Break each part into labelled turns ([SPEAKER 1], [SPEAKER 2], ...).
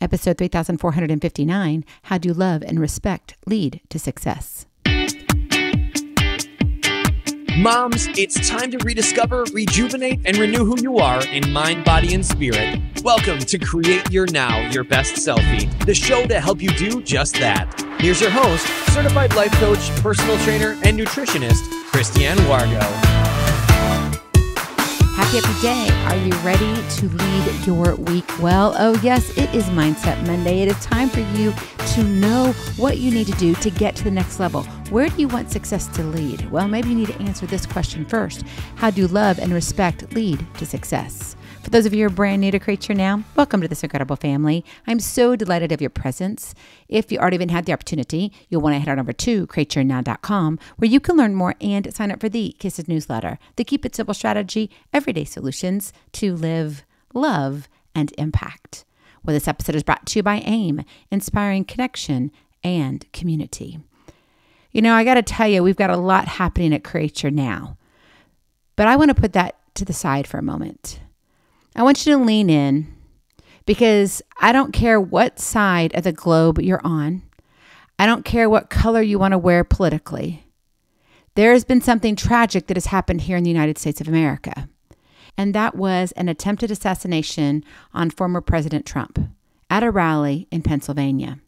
[SPEAKER 1] Episode 3459, How Do Love and Respect Lead to Success?
[SPEAKER 2] Moms, it's time to rediscover, rejuvenate, and renew who you are in mind, body, and spirit. Welcome to Create Your Now, Your Best Selfie, the show to help you do just that. Here's your host, certified life coach, personal trainer, and nutritionist, Christiane Wargo.
[SPEAKER 1] Happy day. Are you ready to lead your week well? Oh yes, it is Mindset Monday. It is time for you to know what you need to do to get to the next level. Where do you want success to lead? Well, maybe you need to answer this question first. How do love and respect lead to success? For those of you who are brand new to Create Your Now, welcome to this incredible family. I'm so delighted to have your presence. If you already even had the opportunity, you'll want to head on over to createyournow.com where you can learn more and sign up for the Kisses newsletter, the Keep It Simple strategy, everyday solutions to live, love, and impact. Well, this episode is brought to you by AIM, inspiring connection and community. You know, I got to tell you, we've got a lot happening at Create Your Now, but I want to put that to the side for a moment. I want you to lean in because I don't care what side of the globe you're on. I don't care what color you want to wear politically. There has been something tragic that has happened here in the United States of America, and that was an attempted assassination on former President Trump at a rally in Pennsylvania.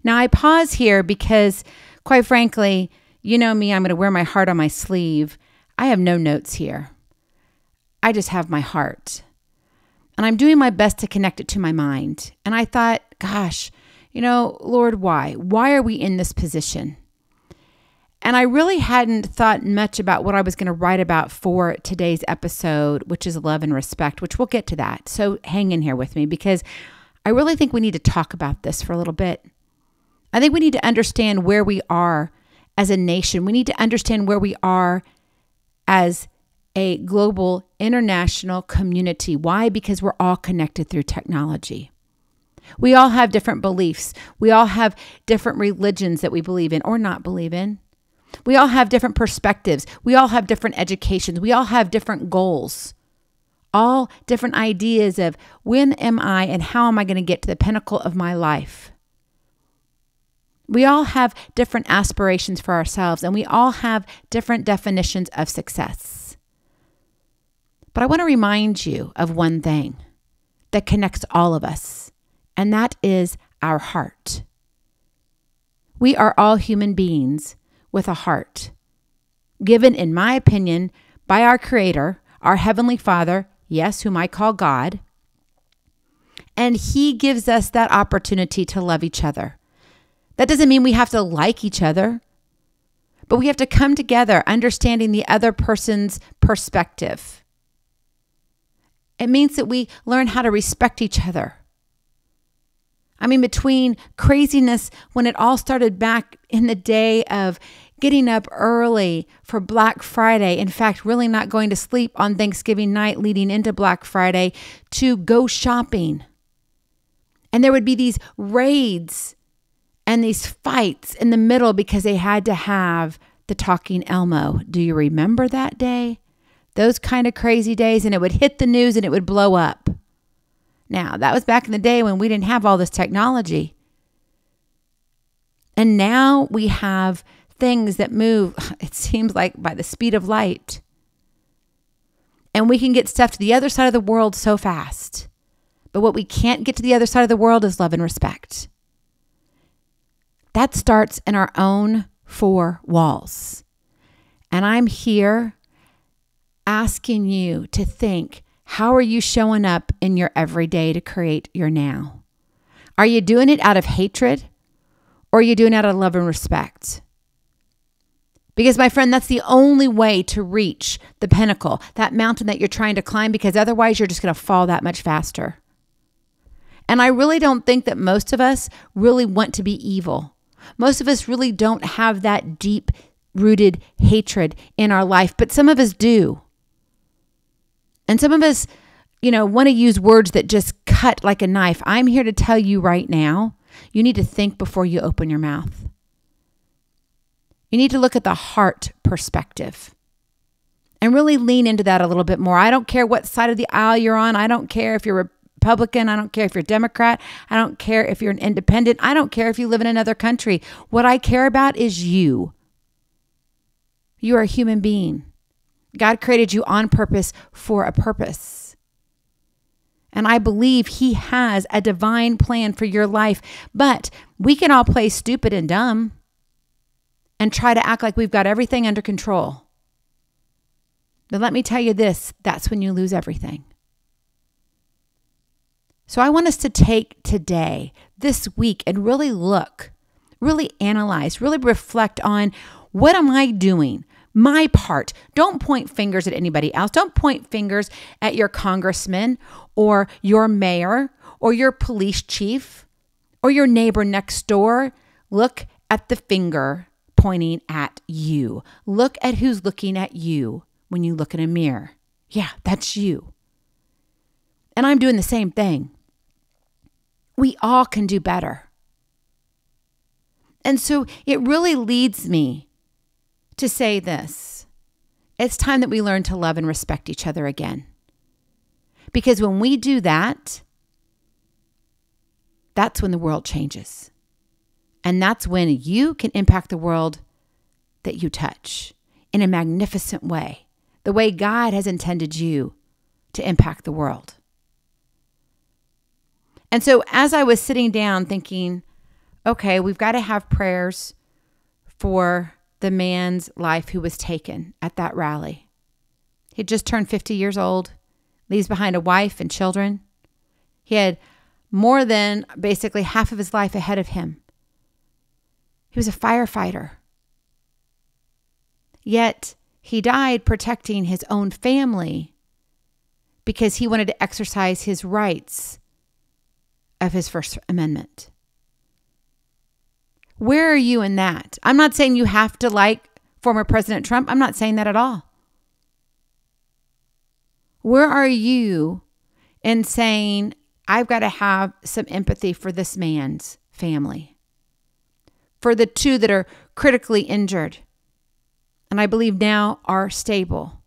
[SPEAKER 1] Now, I pause here because, quite frankly, you know me, I'm going to wear my heart on my sleeve. I have no notes here. I just have my heart. And I'm doing my best to connect it to my mind. And I thought, gosh, you know, Lord, why? Why are we in this position? And I really hadn't thought much about what I was going to write about for today's episode, which is love and respect, which we'll get to that. So hang in here with me because I really think we need to talk about this for a little bit. I think we need to understand where we are as a nation. We need to understand where we are as a global international community. Why? Because we're all connected through technology. We all have different beliefs. We all have different religions that we believe in or not believe in. We all have different perspectives. We all have different educations. We all have different goals. All different ideas of when am I and how am I going to get to the pinnacle of my life? We all have different aspirations for ourselves, and we all have different definitions of success. But I want to remind you of one thing that connects all of us, and that is our heart. We are all human beings with a heart, given, in my opinion, by our Creator, our Heavenly Father, yes, whom I call God, and He gives us that opportunity to love each other. That doesn't mean we have to like each other, but we have to come together understanding the other person's perspective. It means that we learn how to respect each other. I mean, between craziness when it all started back in the day of getting up early for Black Friday, in fact, really not going to sleep on Thanksgiving night leading into Black Friday to go shopping. And there would be these raids and these fights in the middle because they had to have the talking Elmo. Do you remember that day? Those kind of crazy days, and it would hit the news and it would blow up. Now, that was back in the day when we didn't have all this technology. And now we have things that move, it seems like, by the speed of light. And we can get stuff to the other side of the world so fast. But what we can't get to the other side of the world is love and respect. That starts in our own four walls. And I'm here asking you to think, how are you showing up in your everyday to create your now? Are you doing it out of hatred or are you doing it out of love and respect? Because my friend, that's the only way to reach the pinnacle, that mountain that you're trying to climb, because otherwise you're just going to fall that much faster. And I really don't think that most of us really want to be evil. Most of us really don't have that deep-rooted hatred in our life, but some of us do. And some of us, want to use words that just cut like a knife. I'm here to tell you right now, you need to think before you open your mouth. You need to look at the heart perspective and really lean into that a little bit more. I don't care what side of the aisle you're on. I don't care if you're Republican. I don't care if you're Democrat. I don't care if you're an independent. I don't care if you live in another country. What I care about is you. You are a human being. God created you on purpose for a purpose. And I believe He has a divine plan for your life. But we can all play stupid and dumb and try to act like we've got everything under control. But let me tell you this, that's when you lose everything. So I want us to take today, this week, and really look, really analyze, really reflect on, what am I doing? My part. Don't point fingers at anybody else. Don't point fingers at your congressman or your mayor or your police chief or your neighbor next door. Look at the finger pointing at you. Look at who's looking at you when you look in a mirror. Yeah, that's you. And I'm doing the same thing. We all can do better. And so it really leads me to say this. It's time that we learn to love and respect each other again. Because when we do that, that's when the world changes. And that's when you can impact the world that you touch in a magnificent way, the way God has intended you to impact the world. And so as I was sitting down thinking, okay, we've got to have prayers for the man's life who was taken at that rally. He had just turned 50 years old, leaves behind a wife and children. He had more than basically half of his life ahead of him. He was a firefighter. Yet he died protecting his own family because he wanted to exercise his rights of his First Amendment. Where are you in that? I'm not saying you have to like former President Trump. I'm not saying that at all. Where are you in saying, I've got to have some empathy for this man's family, for the two that are critically injured, and I believe now are stable?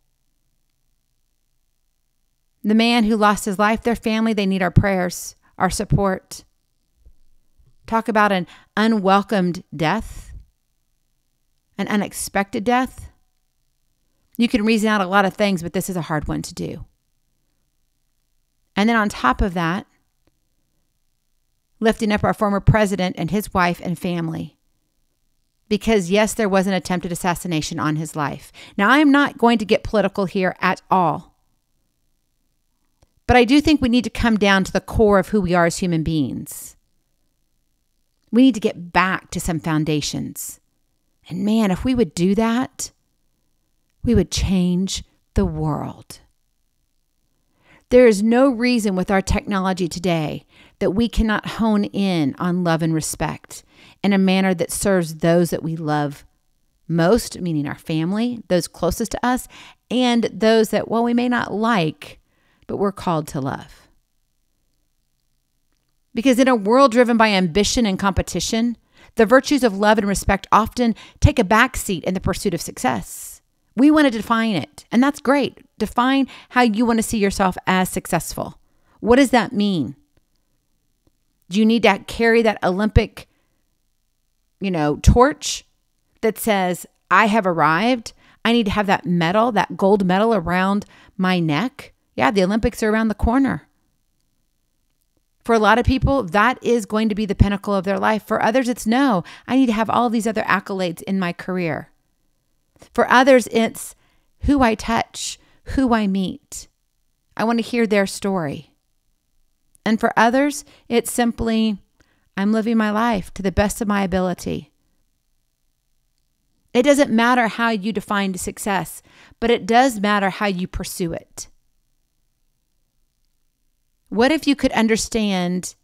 [SPEAKER 1] The man who lost his life, their family, they need our prayers, our support. Talk about an unwelcomed death, an unexpected death. You can reason out a lot of things, but this is a hard one to do. And then on top of that, lifting up our former president and his wife and family. Because yes, there was an attempted assassination on his life. Now, I'm not going to get political here at all. But I do think we need to come down to the core of who we are as human beings. We need to get back to some foundations. And man, if we would do that, we would change the world. There is no reason with our technology today that we cannot hone in on love and respect in a manner that serves those that we love most, meaning our family, those closest to us, and those that, well, we may not like, but we're called to love. Because in a world driven by ambition and competition, the virtues of love and respect often take a backseat in the pursuit of success. We want to define it, and that's great. Define how you want to see yourself as successful. What does that mean? Do you need to carry that Olympic, torch that says, I have arrived? I need to have that medal, that gold medal around my neck. Yeah, the Olympics are around the corner. For a lot of people, that is going to be the pinnacle of their life. For others, it's no, I need to have all these other accolades in my career. For others, it's who I touch, who I meet. I want to hear their story. And for others, it's simply, I'm living my life to the best of my ability. It doesn't matter how you define success, but it does matter how you pursue it. What if you could understand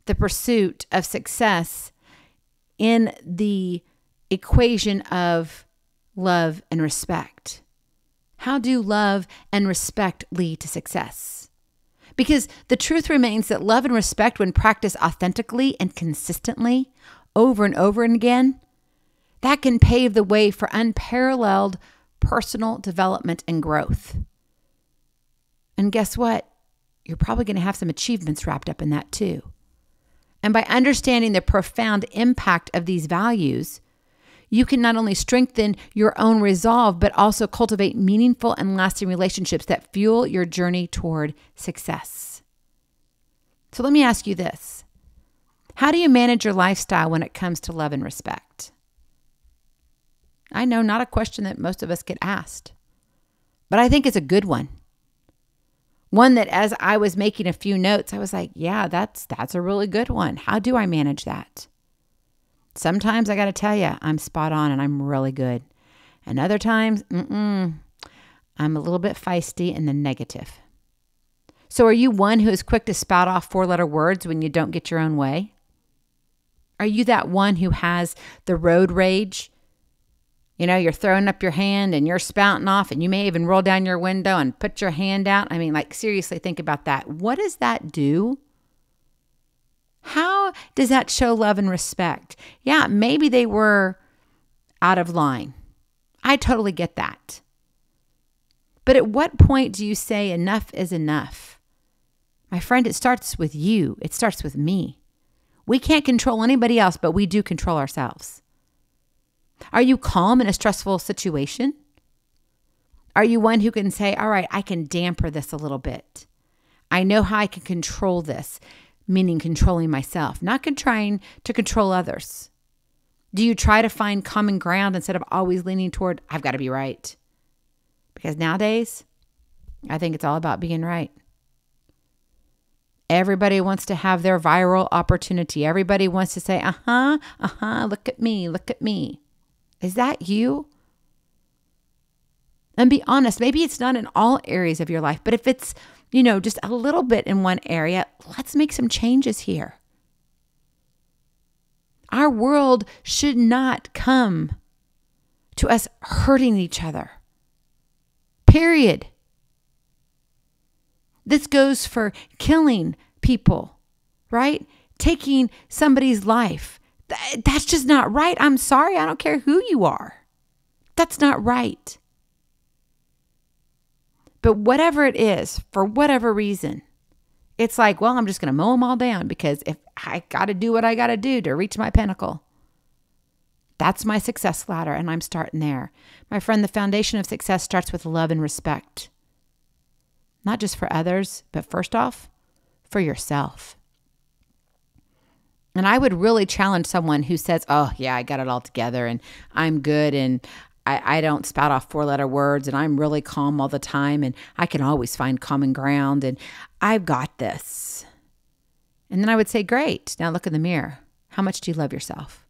[SPEAKER 1] the pursuit of success in the equation of love and respect? How do love and respect lead to success? Because the truth remains that love and respect, when practiced authentically and consistently over and over and again, that can pave the way for unparalleled personal development and growth. And guess what? you're probably going to have some achievements wrapped up in that too. And by understanding the profound impact of these values, you can not only strengthen your own resolve, but also cultivate meaningful and lasting relationships that fuel your journey toward success. So let me ask you this. How do you manage your lifestyle when it comes to love and respect? I know, not a question that most of us get asked, but I think it's a good one. One that as I was making a few notes, I was like, yeah, that's a really good one. How do I manage that? Sometimes I got to tell you, I'm spot on and I'm really good. And other times, I'm a little bit feisty in the negative. So are you one who is quick to spout off 4-letter words when you don't get your own way? Are you that one who has the road rage? You know, you're throwing up your hand and you're spouting off, and you may even roll down your window and put your hand out. I mean, like, seriously, think about that. What does that do? How does that show love and respect? Yeah, maybe they were out of line. I totally get that. But at what point do you say enough is enough? My friend, it starts with you. It starts with me. We can't control anybody else, but we do control ourselves. Are you calm in a stressful situation? Are you one who can say, all right, I can damper this a little bit. I know how I can control this, meaning controlling myself, not trying to control others. Do you try to find common ground instead of always leaning toward, I've got to be right? Because nowadays, I think it's all about being right. Everybody wants to have their viral opportunity. Everybody wants to say, look at me, look at me. Is that you? And be honest, maybe it's not in all areas of your life, but if it's, just a little bit in one area, let's make some changes here. Our world should not come to us hurting each other. Period. This goes for killing people, right? Taking somebody's life. That's just not right. I'm sorry. I don't care who you are. That's not right. But whatever it is, for whatever reason, it's like, well, I'm just going to mow them all down because if I got to do what I got to do to reach my pinnacle. That's my success ladder, and I'm starting there. My friend, the foundation of success starts with love and respect. Not just for others, but first off, for yourself. And I would really challenge someone who says, oh, yeah, I got it all together and I'm good and I don't spout off 4-letter words and I'm really calm all the time and I can always find common ground and I've got this. And then I would say, great. Now look in the mirror. How much do you love yourself?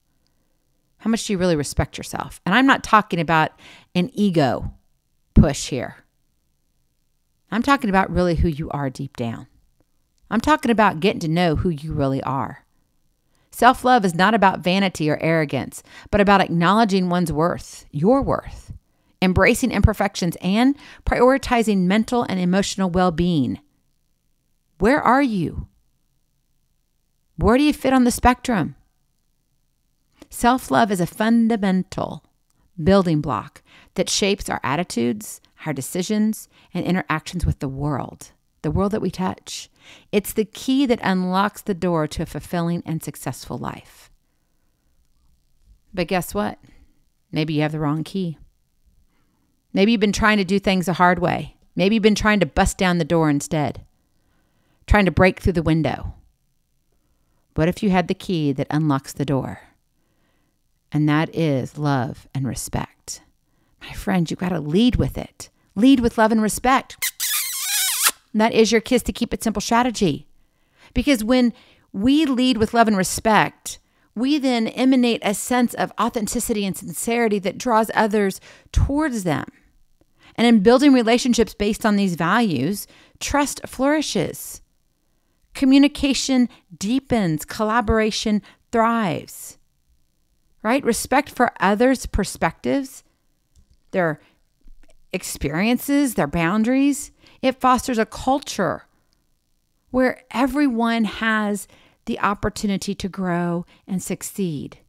[SPEAKER 1] How much do you really respect yourself? And I'm not talking about an ego push here. I'm talking about really who you are deep down. I'm talking about getting to know who you really are. Self-love is not about vanity or arrogance, but about acknowledging one's worth, your worth, embracing imperfections, and prioritizing mental and emotional well-being. Where are you? Where do you fit on the spectrum? Self-love is a fundamental building block that shapes our attitudes, our decisions, and interactions with the world that we touch. It's the key that unlocks the door to a fulfilling and successful life. But guess what? Maybe you have the wrong key. Maybe you've been trying to do things the hard way. Maybe you've been trying to bust down the door instead, trying to break through the window. What if you had the key that unlocks the door? And that is love and respect. My friend, you've got to lead with it. Lead with love and respect. And that is your kiss to keep it simple strategy. Because when we lead with love and respect, we then emanate a sense of authenticity and sincerity that draws others towards them. And in building relationships based on these values, trust flourishes. Communication deepens, collaboration thrives. Right? Respect for others' perspectives, their experiences, their boundaries. It fosters a culture where everyone has the opportunity to grow and succeed.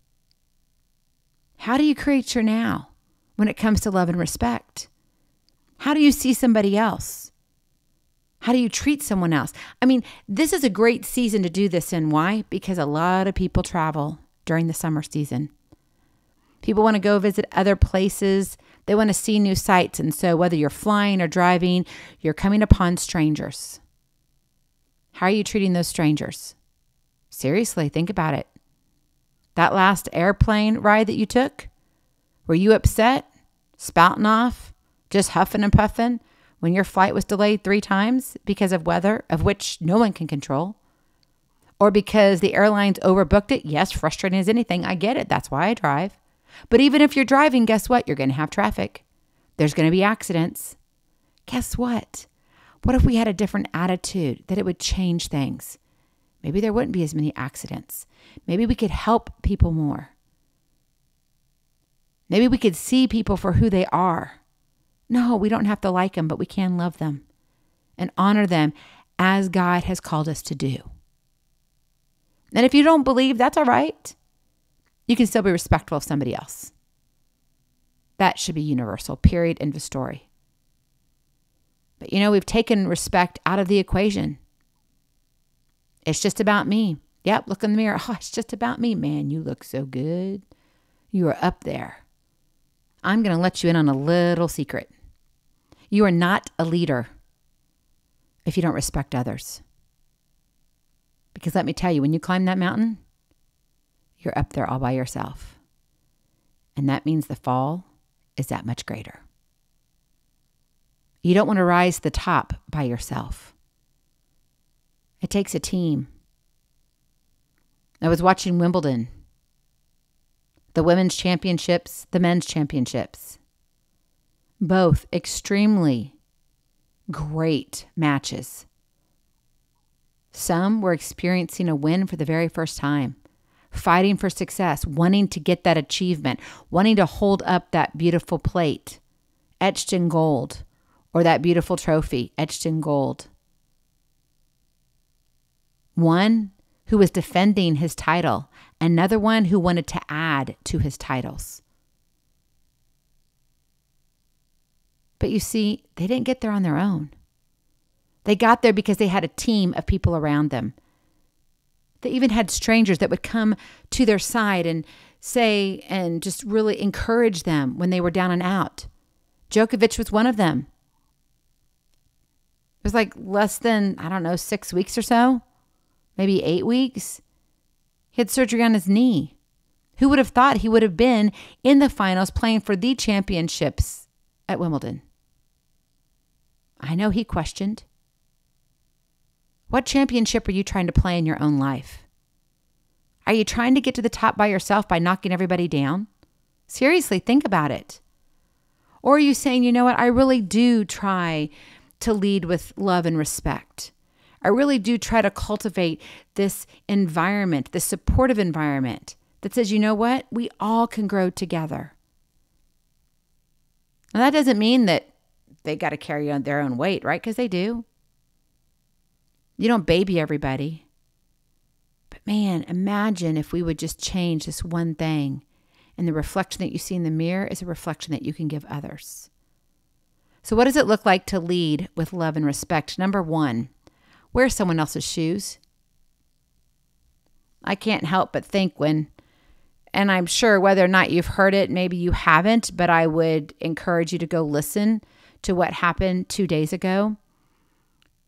[SPEAKER 1] How do you create your now when it comes to love and respect? How do you see somebody else? How do you treat someone else? I mean, this is a great season to do this in. Why? Because a lot of people travel during the summer season. People want to go visit other places. They want to see new sights. And so whether you're flying or driving, you're coming upon strangers. How are you treating those strangers? Seriously, think about it. That last airplane ride that you took, were you upset, spouting off, just huffing and puffing when your flight was delayed 3 times because of weather, of which no one can control? Or because the airlines overbooked it? Yes, frustrating as anything. I get it. That's why I drive. But even if you're driving, guess what? You're going to have traffic. There's going to be accidents. Guess what? What if we had a different attitude, that it would change things? Maybe there wouldn't be as many accidents. Maybe we could help people more. Maybe we could see people for who they are. No, we don't have to like them, but we can love them and honor them as God has called us to do. And if you don't believe, that's all right. You can still be respectful of somebody else. That should be universal, period, end of story. But we've taken respect out of the equation. It's just about me. Yep, look in the mirror. Oh, it's just about me. Man, you look so good. You are up there. I'm going to let you in on a little secret. You are not a leader if you don't respect others. Because let me tell you, when you climb that mountain, you're up there all by yourself. And that means the fall is that much greater. You don't want to rise to the top by yourself. It takes a team. I was watching Wimbledon, the women's championships, the men's championships. Both extremely great matches. Some were experiencing a win for the very first time, fighting for success, wanting to get that achievement, wanting to hold up that beautiful plate etched in gold, or that beautiful trophy etched in gold. One who was defending his title, another one who wanted to add to his titles. But you see, they didn't get there on their own. They got there because they had a team of people around them. They even had strangers that would come to their side and say and just really encourage them when they were down and out. Djokovic was one of them. It was like less than, 6 weeks or so, maybe 8 weeks. He had surgery on his knee. Who would have thought he would have been in the finals playing for the championships at Wimbledon? I know he questioned. What championship are you trying to play in your own life? Are you trying to get to the top by yourself by knocking everybody down? Seriously, think about it. Or are you saying, you know what, I really do try to lead with love and respect. I really do try to cultivate this environment, this supportive environment that says, you know what, we all can grow together. Now, that doesn't mean that they got to carry on their own weight, right? Because they do. You don't baby everybody. But man, imagine if we would just change this one thing, and the reflection that you see in the mirror is a reflection that you can give others. So what does it look like to lead with love and respect? Number 1, wear someone else's shoes. I can't help but think and I'm sure whether or not you've heard it, maybe you haven't, but I would encourage you to go listen to what happened 2 days ago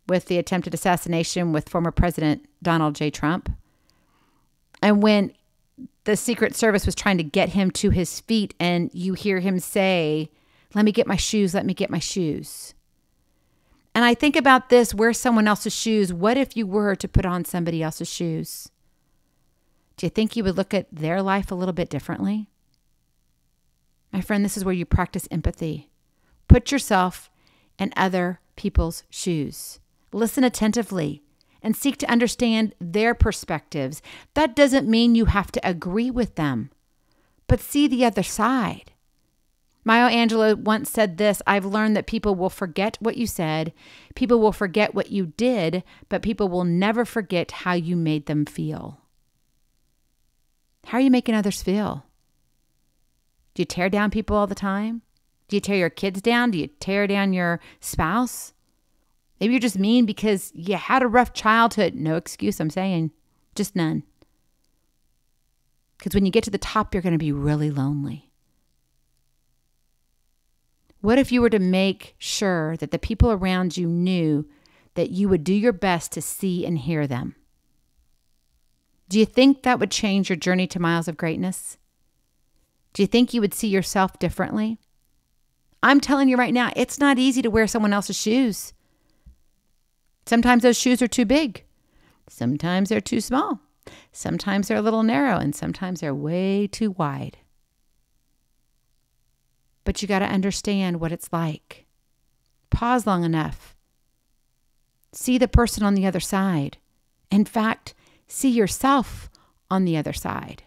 [SPEAKER 1] with the attempted assassination with former President Donald J. Trump. And when the Secret Service was trying to get him to his feet, and you hear him say, "Let me get my shoes, let me get my shoes." And I think about this, wear someone else's shoes. What if you were to put on somebody else's shoes? Do you think you would look at their life a little bit differently? My friend, this is where you practice empathy. Put yourself in other people's shoes. Listen attentively and seek to understand their perspectives. That doesn't mean you have to agree with them, but see the other side. Maya Angelou once said this: I've learned that people will forget what you said, people will forget what you did, but people will never forget how you made them feel. How are you making others feel? Do you tear down people all the time? Do you tear your kids down? Do you tear down your spouse? Maybe you're just mean because you had a rough childhood. No excuse, I'm saying. Just none. Because when you get to the top, you're going to be really lonely. What if you were to make sure that the people around you knew that you would do your best to see and hear them? Do you think that would change your journey to miles of greatness? Do you think you would see yourself differently? I'm telling you right now, it's not easy to wear someone else's shoes. Sometimes those shoes are too big. Sometimes they're too small. Sometimes they're a little narrow, and sometimes they're way too wide. But you got to understand what it's like. Pause long enough. See the person on the other side. In fact, see yourself on the other side.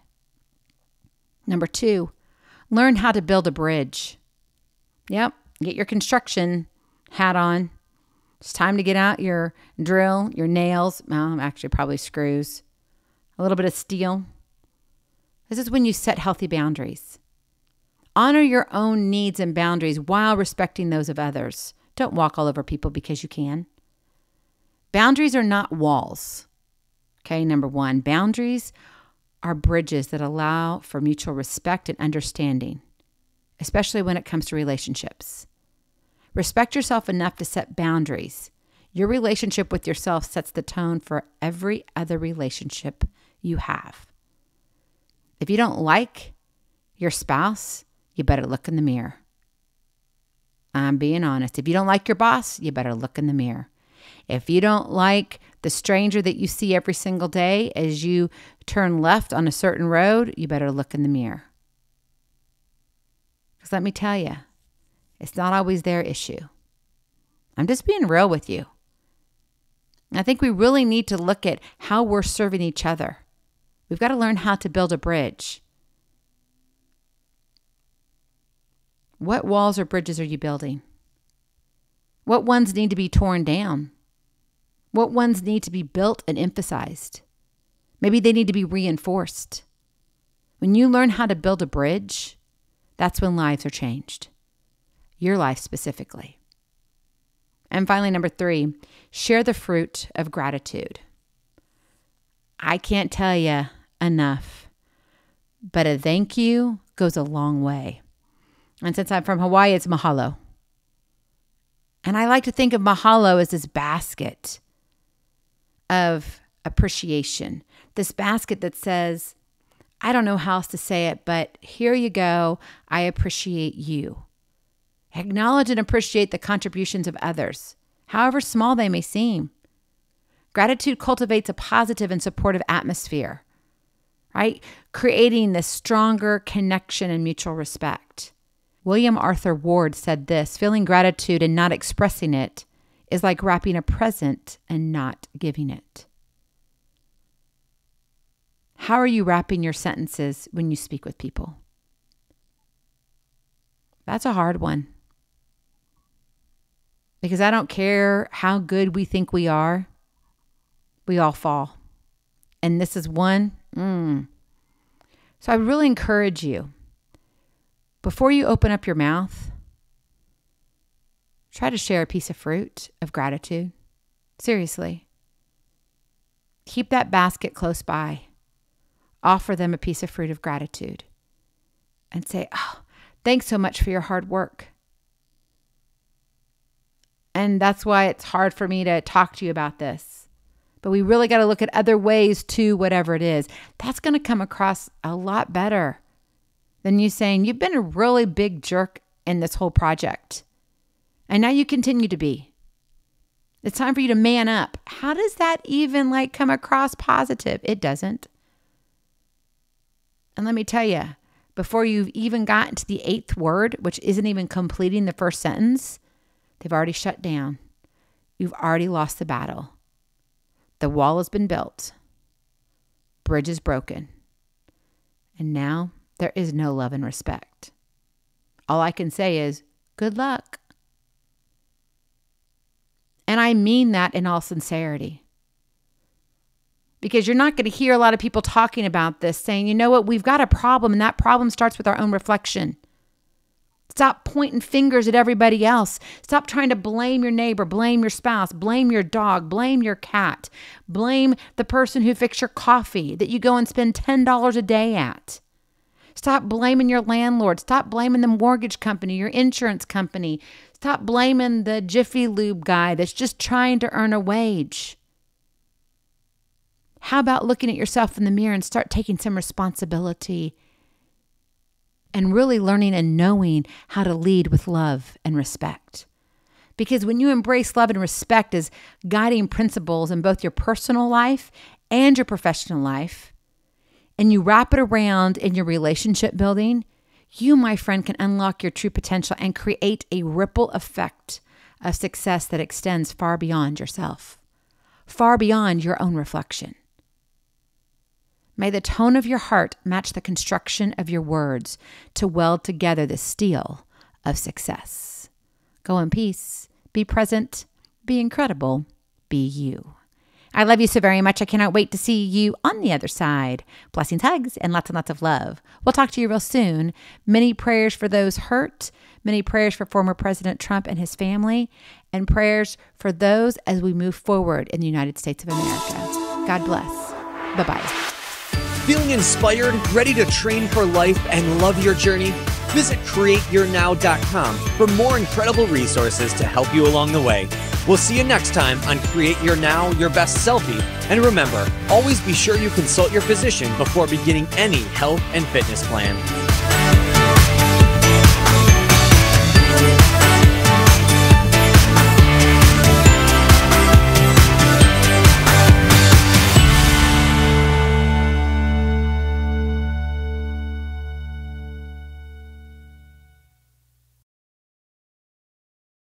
[SPEAKER 1] Number 2, learn how to build a bridge. Yep, get your construction hat on. It's time to get out your drill, your nails. Well, actually probably screws. A little bit of steel. This is when you set healthy boundaries. Honor your own needs and boundaries while respecting those of others. Don't walk all over people because you can. Boundaries are not walls. Okay, number 1, boundaries are bridges that allow for mutual respect and understanding, especially when it comes to relationships. Respect yourself enough to set boundaries. Your relationship with yourself sets the tone for every other relationship you have. If you don't like your spouse, you better look in the mirror. I'm being honest. If you don't like your boss, you better look in the mirror. If you don't like the stranger that you see every single day as you turn left on a certain road, you better look in the mirror. Because let me tell you, it's not always their issue. I'm just being real with you. I think we really need to look at how we're serving each other. We've got to learn how to build a bridge. What walls or bridges are you building? What ones need to be torn down? What ones need to be built and emphasized? Maybe they need to be reinforced. When you learn how to build a bridge, that's when lives are changed. Your life specifically. And finally, number 3, share the fruit of gratitude. I can't tell you enough, but a thank you goes a long way. And since I'm from Hawaii, it's mahalo. And I like to think of mahalo as this basket of appreciation. This basket that says, I don't know how else to say it, but here you go. I appreciate you. Acknowledge and appreciate the contributions of others, however small they may seem. Gratitude cultivates a positive and supportive atmosphere, right? Creating this stronger connection and mutual respect. William Arthur Ward said this, feeling gratitude and not expressing it is like wrapping a present and not giving it. How are you wrapping your sentences when you speak with people? That's a hard one. Because I don't care how good we think we are, we all fall. And this is one. So I really encourage you, before you open up your mouth, try to share a piece of fruit of gratitude. Seriously. Keep that basket close by. Offer them a piece of fruit of gratitude. And say, oh, thanks so much for your hard work. And that's why it's hard for me to talk to you about this. But we really got to look at other ways to whatever it is. That's going to come across a lot better than you saying, you've been a really big jerk in this whole project. And now you continue to be. It's time for you to man up. How does that even come across positive? It doesn't. And let me tell you, before you've even gotten to the 8th word, which isn't even completing the first sentence, they've already shut down. You've already lost the battle. The wall has been built. Bridge is broken. And now there is no love and respect. All I can say is, good luck. And I mean that in all sincerity. Because you're not going to hear a lot of people talking about this, saying, you know what, we've got a problem, and that problem starts with our own reflection. Stop pointing fingers at everybody else. Stop trying to blame your neighbor, blame your spouse, blame your dog, blame your cat, blame the person who fixed your coffee that you go and spend $10 a day at. Stop blaming your landlord. Stop blaming the mortgage company, your insurance company. Stop blaming the Jiffy Lube guy that's just trying to earn a wage. How about looking at yourself in the mirror and start taking some responsibility and really learning and knowing how to lead with love and respect? Because when you embrace love and respect as guiding principles in both your personal life and your professional life, and you wrap it around in your relationship building, you, my friend, can unlock your true potential and create a ripple effect of success that extends far beyond yourself, far beyond your own reflection. May the tone of your heart match the construction of your words to weld together the steel of success. Go in peace, be present, be incredible, be you. I love you so very much. I cannot wait to see you on the other side. Blessings, hugs, and lots of love. We'll talk to you real soon. Many prayers for those hurt, many prayers for former President Trump and his family, and prayers for those as we move forward in the United States of America. God bless. Bye-bye.
[SPEAKER 2] Feeling inspired, ready to train for life and love your journey? Visit createyournow.com for more incredible resources to help you along the way. We'll see you next time on Create Your Now, Your Best Selfie. And remember, always be sure you consult your physician before beginning any health and fitness plan.